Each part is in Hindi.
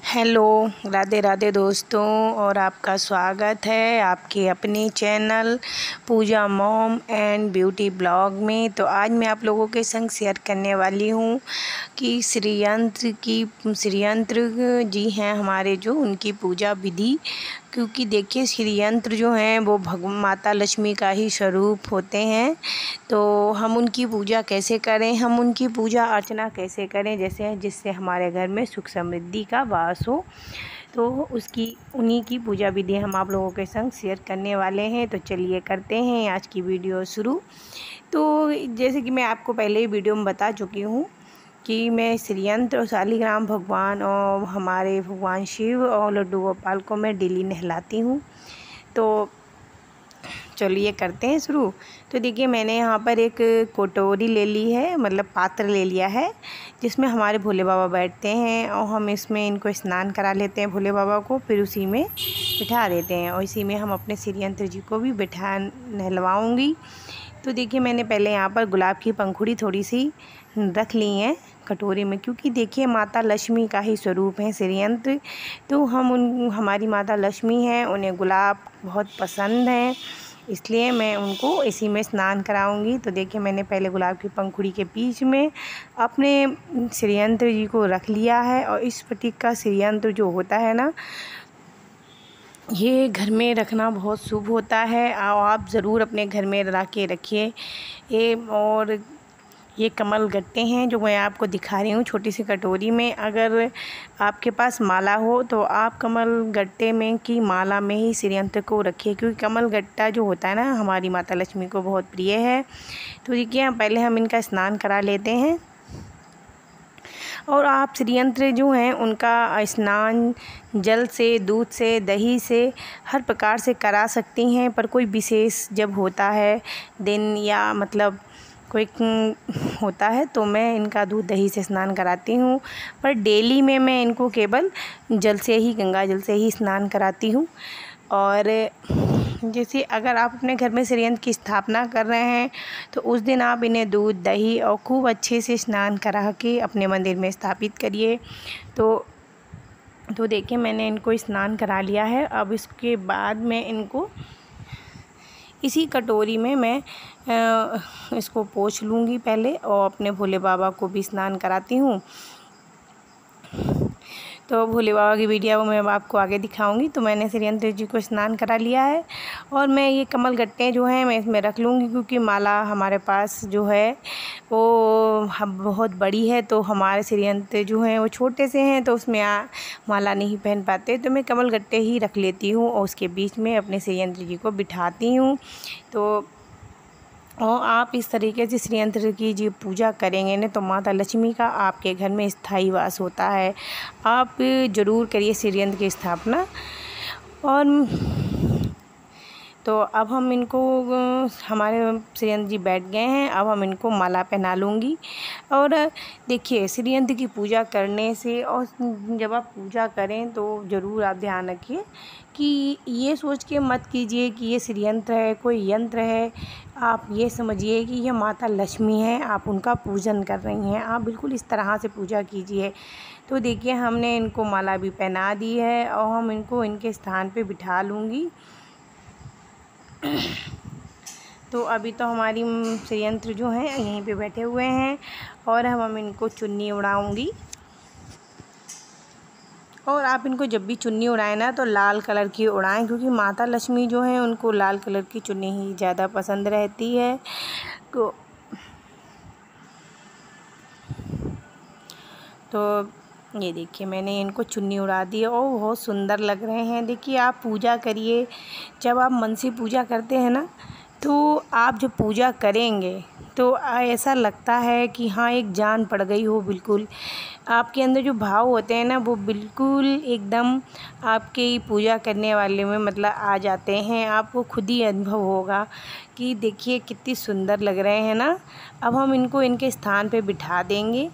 हेलो, राधे राधे दोस्तों। और आपका स्वागत है आपके अपने channel Pooja mom and beauty blog में। तो आज मैं आप लोगों के संग शेयर करने वाली हूँ कि श्रीयंत्र जी हैं हमारे, जो उनकी पूजा विधि। क्योंकि देखिए, श्रीयंत्र जो हैं वो माता लक्ष्मी का ही स्वरूप होते हैं। तो हम उनकी पूजा कैसे करें, हम उनकी पूजा अर्चना कैसे करें जिससे हमारे घर में सुख समृद्धि का वास हो, तो उन्हीं की पूजा विधि हम आप लोगों के संग शेयर करने वाले हैं। तो चलिए करते हैं आज की वीडियो शुरू। तो जैसे कि मैं आपको पहले ही वीडियो में बता चुकी हूँ कि मैं श्रीयंत्र और शालिग्राम भगवान और हमारे भगवान शिव और लड्डू गोपाल को मैं डेली नहलाती हूँ। तो चलिए करते हैं शुरू। तो देखिए, मैंने यहाँ पर एक कटोरी ले ली है, मतलब पात्र ले लिया है, जिसमें हमारे भोले बाबा बैठते हैं। और हम इसमें इनको स्नान करा लेते हैं भोले बाबा को, फिर उसी में बिठा देते हैं। और इसी में हम अपने श्रीयंत्र जी को भी नहलवाऊँगी। तो देखिए, मैंने पहले यहाँ पर गुलाब की पंखुड़ी थोड़ी सी रख ली है कटोरी में, क्योंकि देखिए माता लक्ष्मी का ही स्वरूप है श्रीयंत्र। तो हमारी माता लक्ष्मी हैं, उन्हें गुलाब बहुत पसंद है, इसलिए मैं उनको इसी में स्नान कराऊंगी। तो देखिए, मैंने पहले गुलाब की पंखुड़ी के बीच में अपने श्रीयंत्र जी को रख लिया है। और इस प्रतीक का श्रीयंत्र जो होता है ना, ये घर में रखना बहुत शुभ होता है। आप ज़रूर अपने घर में ला के रखिए। और ये कमल गट्टे हैं जो मैं आपको दिखा रही हूँ छोटी सी कटोरी में। अगर आपके पास माला हो तो आप कमल गट्टे में की माला में ही श्रीयंत्र को रखिए, क्योंकि कमल गट्टा जो होता है ना, हमारी माता लक्ष्मी को बहुत प्रिय है। तो देखिए, पहले हम इनका स्नान करा लेते हैं। और आप श्रीयंत्र जो हैं उनका स्नान जल से, दूध से, दही से, हर प्रकार से करा सकती हैं। पर कोई विशेष जब होता है दिन या मतलब कोई होता है तो मैं इनका दूध दही से स्नान कराती हूँ। पर डेली में मैं इनको केवल जल से ही, गंगा जल से ही स्नान कराती हूँ। और जैसे अगर आप अपने घर में श्रीयंत्र की स्थापना कर रहे हैं तो उस दिन आप इन्हें दूध दही और खूब अच्छे से स्नान करा के अपने मंदिर में स्थापित करिए। तो देखिए, मैंने इनको स्नान करा लिया है। अब इसके बाद मैं इनको इसी कटोरी में मैं इसको पोंछ लूँगी पहले, और अपने भोले बाबा को भी स्नान कराती हूँ। तो भोले बाबा की वीडियो मैं आपको आगे दिखाऊंगी। तो मैंने श्रीयंत्र जी को स्नान करा लिया है, और मैं ये कमल गट्टे जो हैं मैं इसमें रख लूँगी, क्योंकि माला हमारे पास जो है वो बहुत बड़ी है। तो हमारे श्रीयंत्र जो हैं वो छोटे से हैं, तो उसमें माला नहीं पहन पाते। तो मैं कमल गट्टे ही रख लेती हूँ और उसके बीच में अपने श्रीयंत्र जी को बिठाती हूँ। और आप इस तरीके से श्रीयंत्र की जी पूजा करेंगे ना, तो माता लक्ष्मी का आपके घर में स्थायी वास होता है। आप ज़रूर करिए श्रीयंत्र की स्थापना। और तो अब हम इनको, हमारे श्रीयंत्र जी बैठ गए हैं, अब हम इनको माला पहना लूँगी। और देखिए, श्रीयंत्र की पूजा करने से, और जब आप पूजा करें तो ज़रूर आप ध्यान रखिए कि ये सोच के मत कीजिए कि ये श्रीयंत्र है, कोई यंत्र है। आप ये समझिए कि ये माता लक्ष्मी है, आप उनका पूजन कर रही हैं। आप बिल्कुल इस तरह से पूजा कीजिए। तो देखिए, हमने इनको माला भी पहना दी है, और हम इनको इनके स्थान पे बिठा लूँगी। तो अभी तो हमारी श्रीयंत्र जो हैं यहीं पे बैठे हुए हैं, और हम इनको चुन्नी उड़ाऊँगी। और आप इनको जब भी चुन्नी उड़ाएं ना, तो लाल कलर की उड़ाएं, क्योंकि माता लक्ष्मी जो हैं उनको लाल कलर की चुन्नी ही ज़्यादा पसंद रहती है। तो ये देखिए, मैंने इनको चुन्नी उड़ा दी और बहुत सुंदर लग रहे हैं। देखिए, आप पूजा करिए, जब आप मन से पूजा करते हैं ना, तो आप जब पूजा करेंगे तो ऐसा लगता है कि हाँ, एक जान पड़ गई हो। बिल्कुल आपके अंदर जो भाव होते हैं ना, वो बिल्कुल एकदम आपके पूजा करने वाले में मतलब आ जाते हैं। आपको खुद ही अनुभव होगा कि देखिए कितनी सुंदर लग रहे हैं ना। अब हम इनको इनके स्थान पे बिठा देंगे।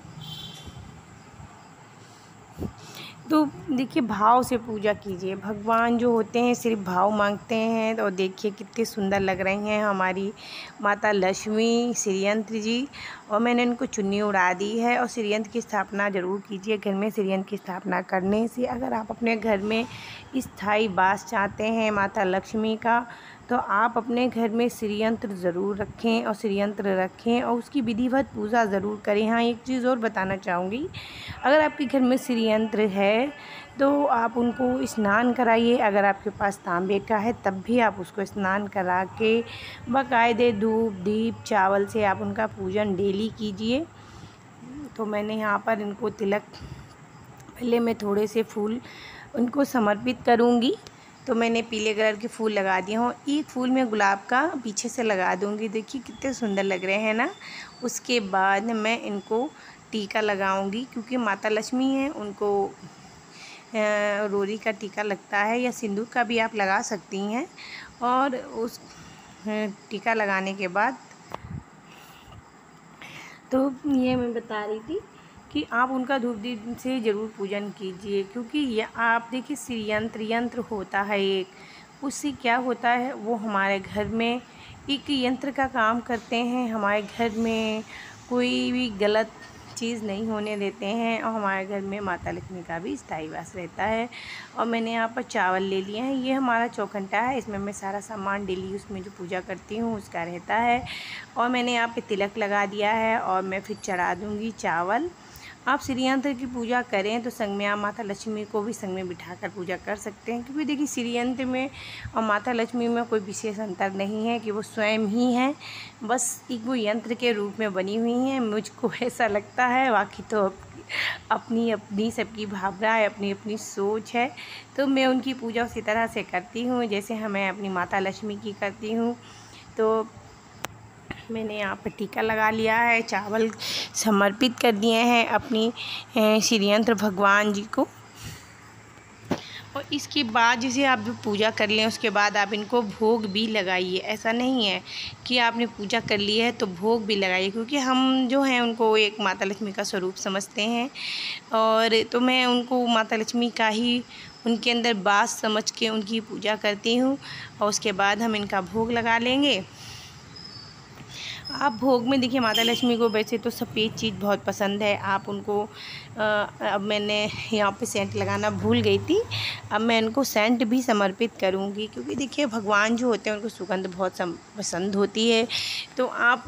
तो देखिए, भाव से पूजा कीजिए। भगवान जो होते हैं सिर्फ भाव मांगते हैं। और देखिए कितनी सुंदर लग रही हैं हमारी माता लक्ष्मी, श्रीयंत्र जी। और मैंने इनको चुन्नी उड़ा दी है। और श्रीयंत्र की स्थापना ज़रूर कीजिए घर में। श्रीयंत्र की स्थापना करने से अगर आप अपने घर में स्थायी वास चाहते हैं माता लक्ष्मी का, तो आप अपने घर में श्रीयंत्र ज़रूर रखें और श्रीयंत्र रखें और उसकी विधिवत पूजा ज़रूर करें। हाँ, एक चीज़ और बताना चाहूँगी, अगर आपके घर में श्रीयंत्र है तो आप उनको स्नान कराइए। अगर आपके पास तांबे का है तब भी आप उसको स्नान करा के बाकायदे धूप दीप चावल से आप उनका पूजन डेली कीजिए। तो मैंने यहाँ पर इनको तिलक, पहले मैं थोड़े से फूल उनको समर्पित करूँगी। तो मैंने पीले कलर के फूल लगा दिए हूँ। एक फूल मैं गुलाब का पीछे से लगा दूँगी। देखिए कितने सुंदर लग रहे हैं ना। उसके बाद मैं इनको टीका लगाऊंगी, क्योंकि माता लक्ष्मी हैं, उनको रोरी का टीका लगता है या सिंदूर का भी आप लगा सकती हैं। और उस टीका लगाने के बाद तो ये मैं बता रही थी कि आप उनका धूप दीप से ज़रूर पूजन कीजिए, क्योंकि ये आप देखिए श्रीयंत्र यंत्र होता है एक, उससे क्या होता है वो हमारे घर में एक यंत्र का काम करते हैं। हमारे घर में कोई भी गलत चीज़ नहीं होने देते हैं और हमारे घर में माता लक्ष्मी का भी स्थायी वास रहता है। और मैंने यहाँ पर चावल ले लिए हैं। ये हमारा चौखंटा है, इसमें मैं सारा सामान डेली उसमें जो पूजा करती हूँ उसका रहता है। और मैंने यहाँ पे तिलक लगा दिया है और मैं फिर चढ़ा दूँगी चावल। आप श्रीयंत्र की पूजा करें तो संग में आप माता लक्ष्मी को भी संग में बिठाकर पूजा कर सकते हैं, क्योंकि देखिए श्रीयंत्र में और माता लक्ष्मी में कोई विशेष अंतर नहीं है कि वो स्वयं ही हैं, बस एक वो यंत्र के रूप में बनी हुई हैं। मुझको ऐसा लगता है, बाकी तो अपनी अपनी सबकी भावना है, अपनी अपनी सोच है। तो मैं उनकी पूजा उसी तरह से करती हूँ जैसे मैं अपनी माता लक्ष्मी की करती हूँ। तो मैंने यहाँ पर टीका लगा लिया है, चावल समर्पित कर दिए हैं अपनी श्रीयंत्र भगवान जी को। और इसके बाद जैसे आप जो पूजा कर लें उसके बाद आप इनको भोग भी लगाइए। ऐसा नहीं है कि आपने पूजा कर ली है तो भोग भी लगाइए, क्योंकि हम जो हैं उनको एक माता लक्ष्मी का स्वरूप समझते हैं। और तो मैं उनको माता लक्ष्मी का ही उनके अंदर वास समझ के उनकी पूजा करती हूँ। और उसके बाद हम इनका भोग लगा लेंगे। आप भोग में देखिए माता लक्ष्मी को वैसे तो सफ़ेद चीज़ बहुत पसंद है। आप उनको अब मैंने यहाँ पे सेंट लगाना भूल गई थी, अब मैं इनको सेंट भी समर्पित करूँगी, क्योंकि देखिए भगवान जो होते हैं उनको सुगंध बहुत पसंद होती है। तो आप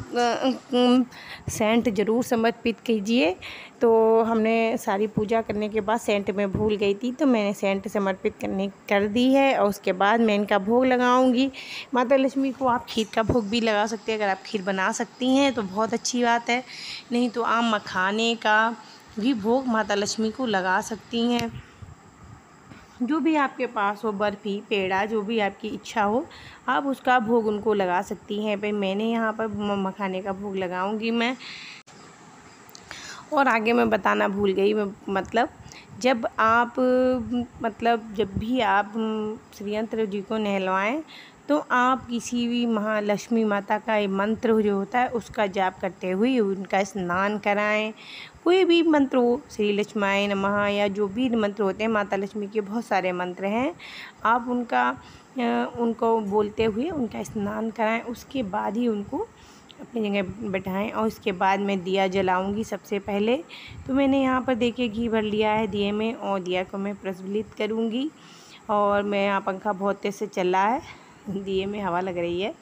सेंट ज़रूर समर्पित कीजिए। तो हमने सारी पूजा करने के बाद सेंट में भूल गई थी, तो मैंने सेंट समर्पित कर दी है। और उसके बाद मैं इनका भोग लगाऊंगी। माता लक्ष्मी को आप खीर का भोग भी लगा सकते हैं। अगर आप खीर बना सकती हैं तो बहुत अच्छी बात है, नहीं तो आप मखाने का भी भोग माता लक्ष्मी को लगा सकती हैं। जो भी आपके पास हो, बर्फ़ी पेड़ा जो भी आपकी इच्छा हो आप उसका भोग उनको लगा सकती हैं। भाई मैंने यहाँ पर मखाने का भोग लगाऊंगी मैं। और आगे मैं बताना भूल गई, मतलब जब भी आप श्रीयंत्र जी को नहलवाएं तो आप किसी भी महालक्ष्मी माता का ये मंत्र जो होता है उसका जाप करते हुए उनका स्नान कराएं। कोई भी मंत्र हो, श्री लक्ष्माय नमः या जो भी मंत्र होते हैं, माता लक्ष्मी के बहुत सारे मंत्र हैं, आप उनको बोलते हुए उनका स्नान कराएं। उसके बाद ही उनको अपनी जगह बैठाएं। और उसके बाद मैं दिया जलाऊंगी सबसे पहले। तो मैंने यहाँ पर देखिए घी भर लिया है दिए में, और दिया को मैं प्रज्वलित करूँगी। और मैं यहाँ पंखा बहुत तेज़ से चल रहा है, दिए में हवा लग रही है,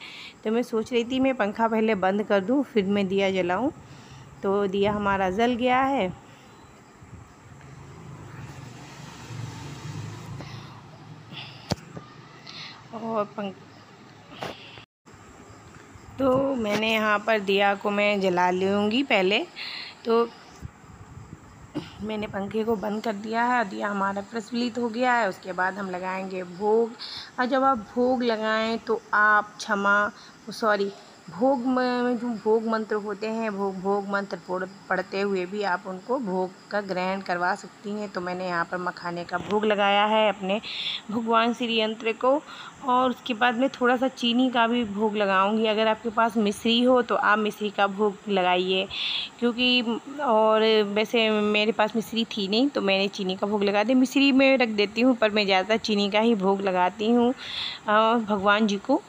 तो मैं सोच रही थी मैं पंखा पहले बंद कर दूँ फिर मैं दिया जलाऊँ। तो दिया हमारा जल गया है। और तो मैंने यहाँ पर दिया को मैं जला लूँगी पहले। तो मैंने पंखे को बंद कर दिया है, दिया हमारा प्रज्वलित हो गया है। उसके बाद हम लगाएंगे भोग। और जब आप भोग लगाएं तो आप भोग में जो भोग मंत्र होते हैं भोग मंत्र पढ़ते हुए भी आप उनको भोग का ग्रहण करवा सकती हैं। तो मैंने यहाँ पर मखाने का भोग लगाया है अपने भगवान श्री यंत्र को, और उसके बाद में थोड़ा सा चीनी का भी भोग लगाऊंगी। अगर आपके पास मिश्री हो तो आप मिश्री का भोग लगाइए, क्योंकि और वैसे मेरे पास मिश्री थी नहीं तो मैंने चीनी का भोग लगा दिया। मिश्री में रख देती हूँ, पर मैं ज़्यादा चीनी का ही भोग लगाती हूँ भगवान जी को।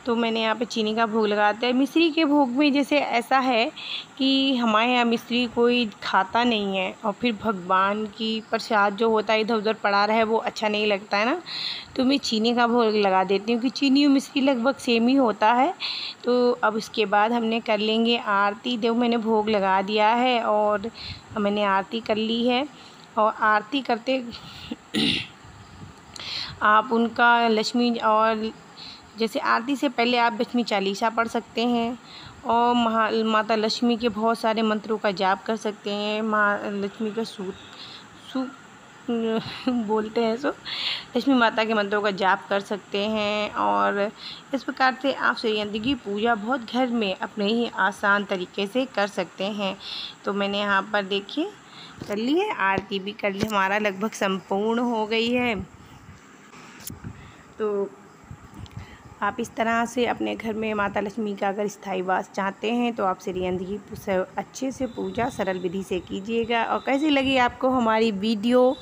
तो मैंने यहाँ पे चीनी का भोग लगाते हैं। मिश्री के भोग में जैसे ऐसा है कि हमारे यहाँ मिश्री कोई खाता नहीं है, और फिर भगवान की प्रसाद जो होता है इधर उधर पड़ा रहे वो अच्छा नहीं लगता है ना, तो मैं चीनी का भोग लगा देती हूँ कि चीनी और मिश्री लगभग सेम ही होता है। तो अब इसके बाद हमने कर लेंगे आरती। देखो मैंने भोग लगा दिया है और मैंने आरती कर ली है। और आरती करते आप उनका लक्ष्मी, और जैसे आरती से पहले आप लक्ष्मी चालीसा पढ़ सकते हैं, और माता लक्ष्मी के बहुत सारे मंत्रों का जाप कर सकते हैं। माँ लक्ष्मी का बोलते हैं सो लक्ष्मी माता के मंत्रों का जाप कर सकते हैं। और इस प्रकार से आप श्री यंत्र की पूजा बहुत घर में अपने ही आसान तरीके से कर सकते हैं। तो मैंने यहाँ पर देखिए कर ली है, आरती भी कर ली, हमारा लगभग संपूर्ण हो गई है। तो आप इस तरह से अपने घर में माता लक्ष्मी का अगर स्थायी वास चाहते हैं तो आप श्री यंत्र की अच्छे से पूजा सरल विधि से कीजिएगा। और कैसी लगी आपको हमारी वीडियो?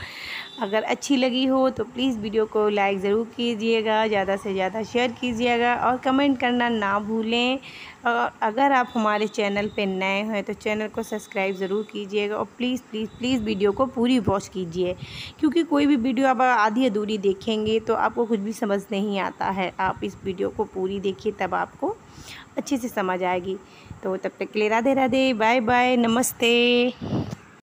अगर अच्छी लगी हो तो प्लीज़ वीडियो को लाइक ज़रूर कीजिएगा, ज़्यादा से ज़्यादा शेयर कीजिएगा और कमेंट करना ना भूलें। और अगर आप हमारे चैनल पे नए हैं तो चैनल को सब्सक्राइब ज़रूर कीजिएगा, और प्लीज़ प्लीज़ प्लीज़ वीडियो को पूरी वॉच कीजिए, क्योंकि कोई भी वीडियो आप आधी अधूरी देखेंगे तो आपको कुछ भी समझ नहीं आता है। आप इस वीडियो को पूरी देखिए, तब आपको अच्छे से समझ आएगी। तो तब तक के लिए राधे राधे, बाय बाय, नमस्ते।